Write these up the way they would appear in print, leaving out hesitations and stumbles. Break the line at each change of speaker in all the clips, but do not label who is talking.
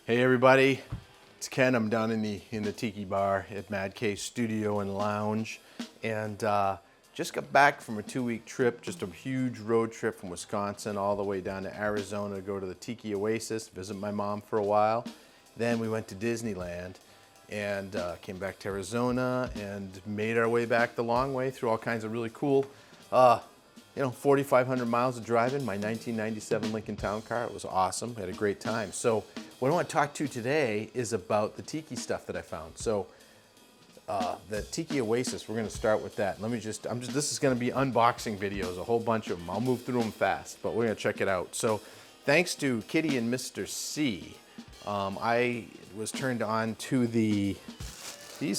Hey everybody, it's Ken. I'm down in the Tiki Bar at Mad K Studio and Lounge, and just got back from a 2-week trip, just a huge road trip from Wisconsin all the way down to Arizona to go to the Tiki Oasis, visit my mom for a while. Then we went to Disneyland and came back to Arizona and made our way back the long way through all kinds of really cool 4,500 miles of driving, my 1997 Lincoln Town Car. It was awesome. We had a great time. So what I want to talk to you today is about the Tiki stuff that I found. So the Tiki Oasis, we're going to start with that. This is going to be unboxing videos, a whole bunch of them. I'll move through them fast, but we're going to check it out. So thanks to Kitty and Mr. C, I was turned on to these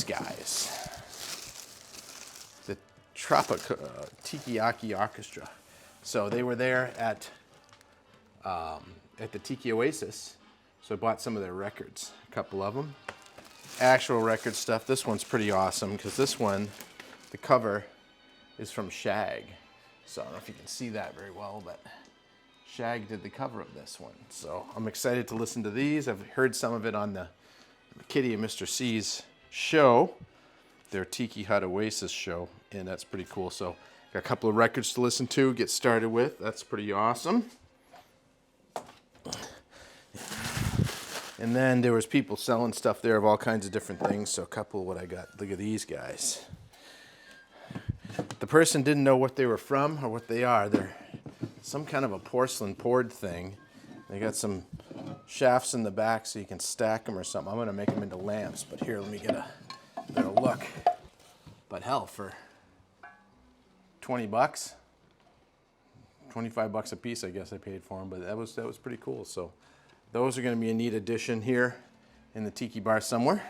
guys. Tiki Orchestra. So they were there at the Tiki Oasis. So I bought some of their records, a couple of them. Actual record stuff. This one's pretty awesome because this one, the cover is from Shag. So I don't know if you can see that very well, but Shag did the cover of this one. So I'm excited to listen to these. I've heard some of it on the Kitty and Mr. C's show, their Tiki Hut Oasis show, and that's pretty cool. So got a couple of records to listen to, get started with. That's pretty awesome. And then there was people selling stuff there of all kinds of different things. So a couple of what I got. Look at these guys. The person didn't know what they were from or what they are. They're some kind of a porcelain poured thing. They got some shafts in the back so you can stack them or something. I'm going to make them into lamps, but here, let me get a better look. But hell, for 20 bucks, 25 bucks a piece, I guess I paid for them, but that was pretty cool. So those are going to be a neat addition here in the Tiki Bar somewhere.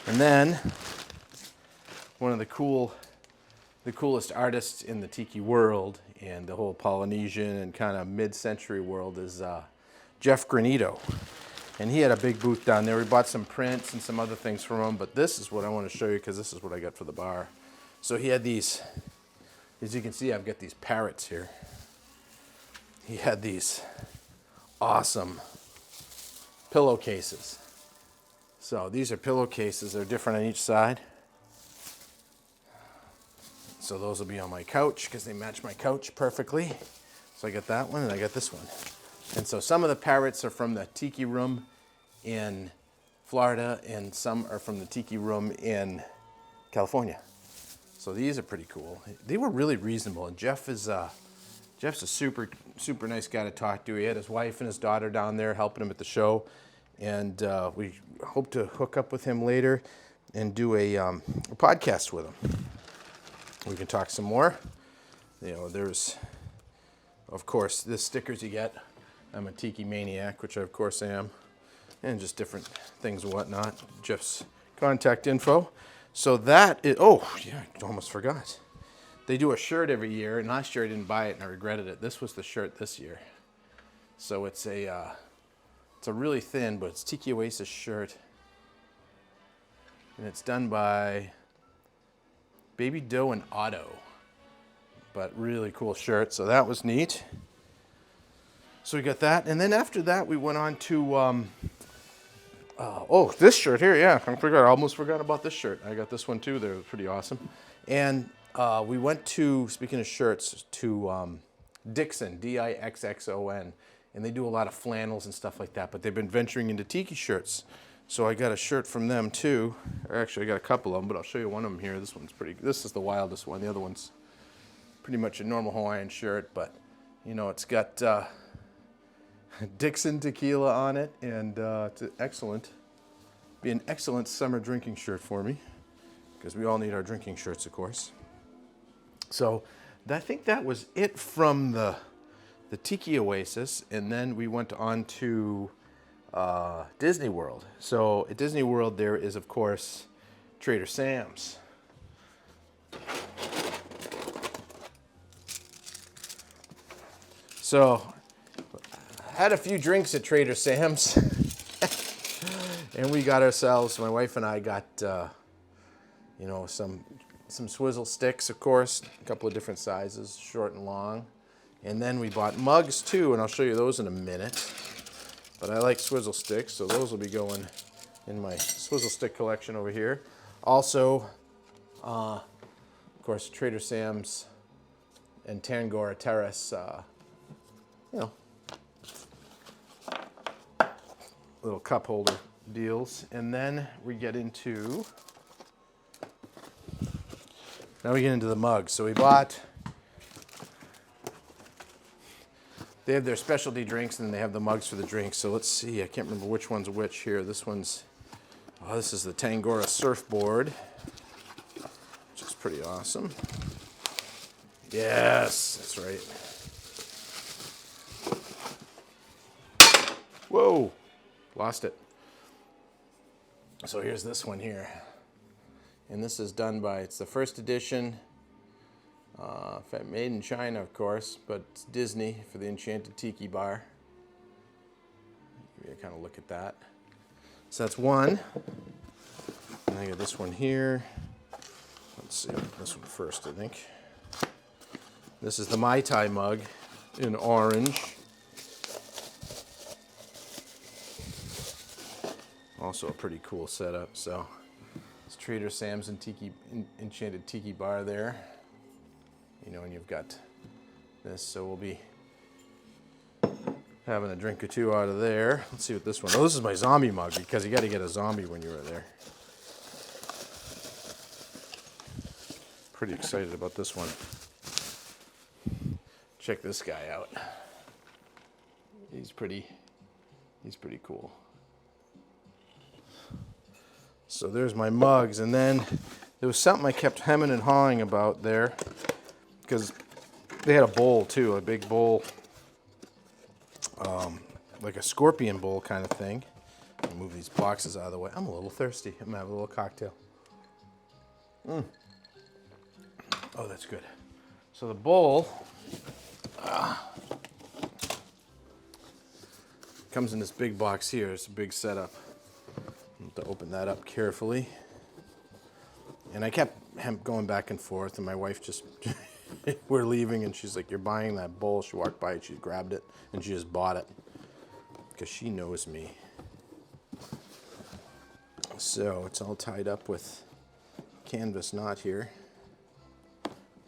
And then one of the coolest artists in the Tiki world and the whole Polynesian and kind of mid-century world is Jeff Granito. And he had a big booth down there. We bought some prints and some other things from him, but this is what I want to show you because this is what I got for the bar. So he had these, as you can see, I've got these parrots here. He had these awesome pillowcases. So these are pillowcases. They're different on each side. So those will be on my couch because they match my couch perfectly. So I got that one and I got this one. And so some of the parrots are from the Tiki Room in Florida and some are from the Tiki Room in California. So these are pretty cool. They were really reasonable. And Jeff's a super nice guy to talk to. He had his wife and his daughter down there helping him at the show. And we hope to hook up with him later and do a podcast with him. We can talk some more. You know, there's, of course, the stickers you get. I'm a Tiki maniac, which I of course am, and just different things and whatnot. Jeff's contact info. So that is, oh yeah, I almost forgot. They do a shirt every year, and last year I didn't buy it and I regretted it. This was the shirt this year. So it's a really thin, but it's Tiki Oasis shirt. And it's done by Baby Doe and Otto. But really cool shirt, so that was neat. So we got that, and then after that we went on to, this shirt here, yeah, I almost forgot about this shirt. I got this one too, they're pretty awesome. And we went to, speaking of shirts, to Dixon, Dixxon, and they do a lot of flannels and stuff like that, but they've been venturing into Tiki shirts. So I got a shirt from them too, or actually I got a couple of them, but I'll show you one of them here. This is the wildest one, the other one's pretty much a normal Hawaiian shirt, but you know, it's got Dixon tequila on it, and it's be an excellent summer drinking shirt for me, because we all need our drinking shirts, of course. So I think that was it from the Tiki Oasis, and then we went on to Disney World. So at Disney World there is, of course, Trader Sam's. So had a few drinks at Trader Sam's and we got ourselves, my wife and I got some swizzle sticks, of course, a couple of different sizes, short and long. And then we bought mugs too, and I'll show you those in a minute. But I like swizzle sticks, so those will be going in my swizzle stick collection over here. Also, of course, Trader Sam's and Tangora Terrace, you know, little cup holder deals. And then we get into, now we get into the mugs. So we bought, they have their specialty drinks and then they have the mugs for the drinks. So let's see, I can't remember which one's which here. This one's, oh, this is the Tangora surfboard, which is pretty awesome. Yes, that's right. Whoa, lost it. So here's this one here. And this is done by, it's the first edition, made in China, of course, but it's Disney for the Enchanted Tiki Bar. Give you a kind of look at that. So that's one. And I got this one here. Let's see, this one first, I think. This is the Mai Tai mug in orange. Also a pretty cool setup. So it's Trader Sam's and Enchanted Tiki Bar there. You know, and you've got this, so we'll be having a drink or two out of there. Let's see what this one, oh, this is my zombie mug, because you got to get a zombie when you're there. Pretty excited about this one. Check this guy out. He's pretty cool. So there's my mugs, and then there was something I kept hemming and hawing about there, because they had a bowl too, a big bowl, like a scorpion bowl kind of thing. I'll move these boxes out of the way. I'm a little thirsty. I'm gonna have a little cocktail. Oh, that's good. So the bowl comes in this big box here. It's a big setup. I have to open that up carefully. And I kept going back and forth, and my wife just, we're leaving, and she's like, "You're buying that bowl." She walked by, and she grabbed it, and she just bought it, because she knows me. So it's all tied up with canvas knot here.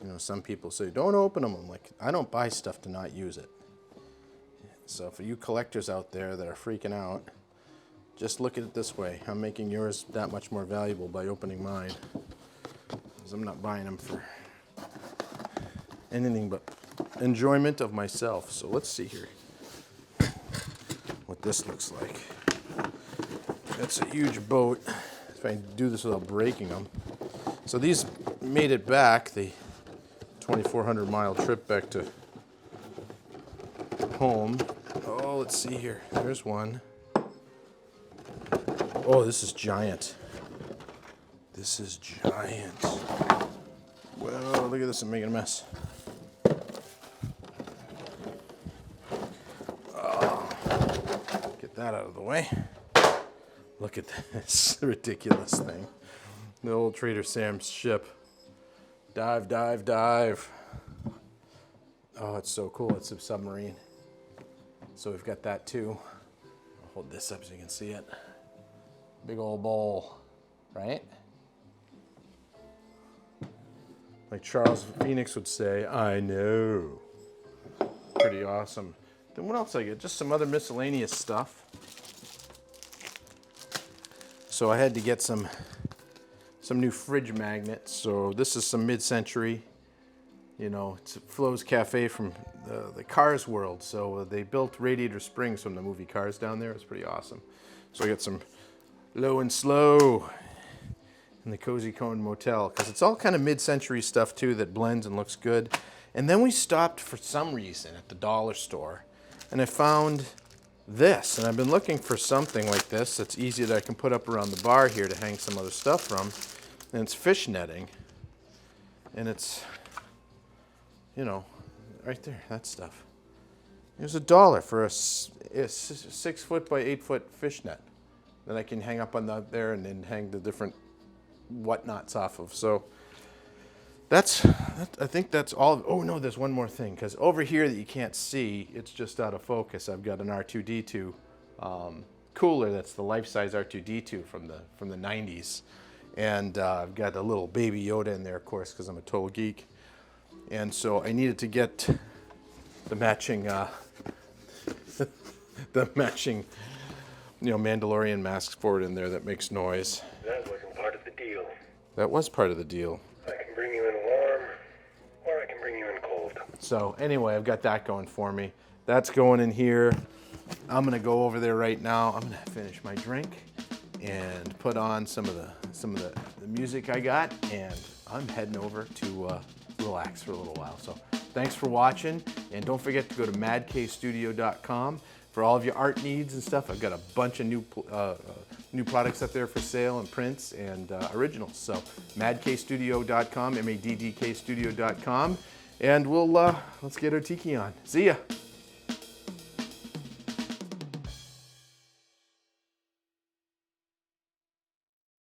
You know, some people say, "Don't open them." I'm like, I don't buy stuff to not use it. So for you collectors out there that are freaking out, just look at it this way. I'm making yours that much more valuable by opening mine, because I'm not buying them for anything but enjoyment of myself. So let's see here what this looks like. That's a huge boat. If I can do this without breaking them. So these made it back, the 2,400 mile trip back to home. Oh, let's see here. There's one. Oh, this is giant. This is giant. Whoa, look at this, I'm making a mess. Oh, get that out of the way. Look at this ridiculous thing. The old Trader Sam's ship. Dive, dive, dive. Oh, it's so cool. It's a submarine. So we've got that too. I'll hold this up so you can see it. Big old bowl, right? Like Charles Phoenix would say, "I know." Pretty awesome. Then what else I get? Just some other miscellaneous stuff. So I had to get some new fridge magnets. So this is some mid-century, you know, it's Flo's Cafe from the Cars world. So they built Radiator Springs from the movie Cars down there. It's pretty awesome. So I got some Low and Slow in the Cozy Cone Motel, because it's all kind of mid-century stuff too that blends and looks good. And then we stopped for some reason at the dollar store, and I found this, and I've been looking for something like this that's easy that I can put up around the bar here to hang some other stuff from. And it's fish netting, and it's, you know, right there, that stuff. There's $1 for a 6 foot by 8 foot fish net that I can hang up on there and then hang the different whatnots off of. So I think that's all. Oh no, there's one more thing, because over here that you can't see, it's just out of focus. I've got an R2D2 cooler that's the life-size R2D2 from the 90s, and I've got a little baby Yoda in there, of course, because I'm a total geek. And so I needed to get the matching, the matching, Mandalorian mask for it in there that makes noise.
That wasn't part of the deal.
That was part of the deal.
I can bring you in warm, or I can bring you in cold.
So anyway, I've got that going for me. That's going in here. I'm gonna go over there right now. I'm gonna finish my drink and put on some of the music I got, and I'm heading over to relax for a little while. So thanks for watching, and don't forget to go to madkstudio.com for all of your art needs and stuff. I've got a bunch of new products up there for sale, and prints and originals. So madkstudio.com, maddkstudio.com, and we'll let's get our tiki on. See ya.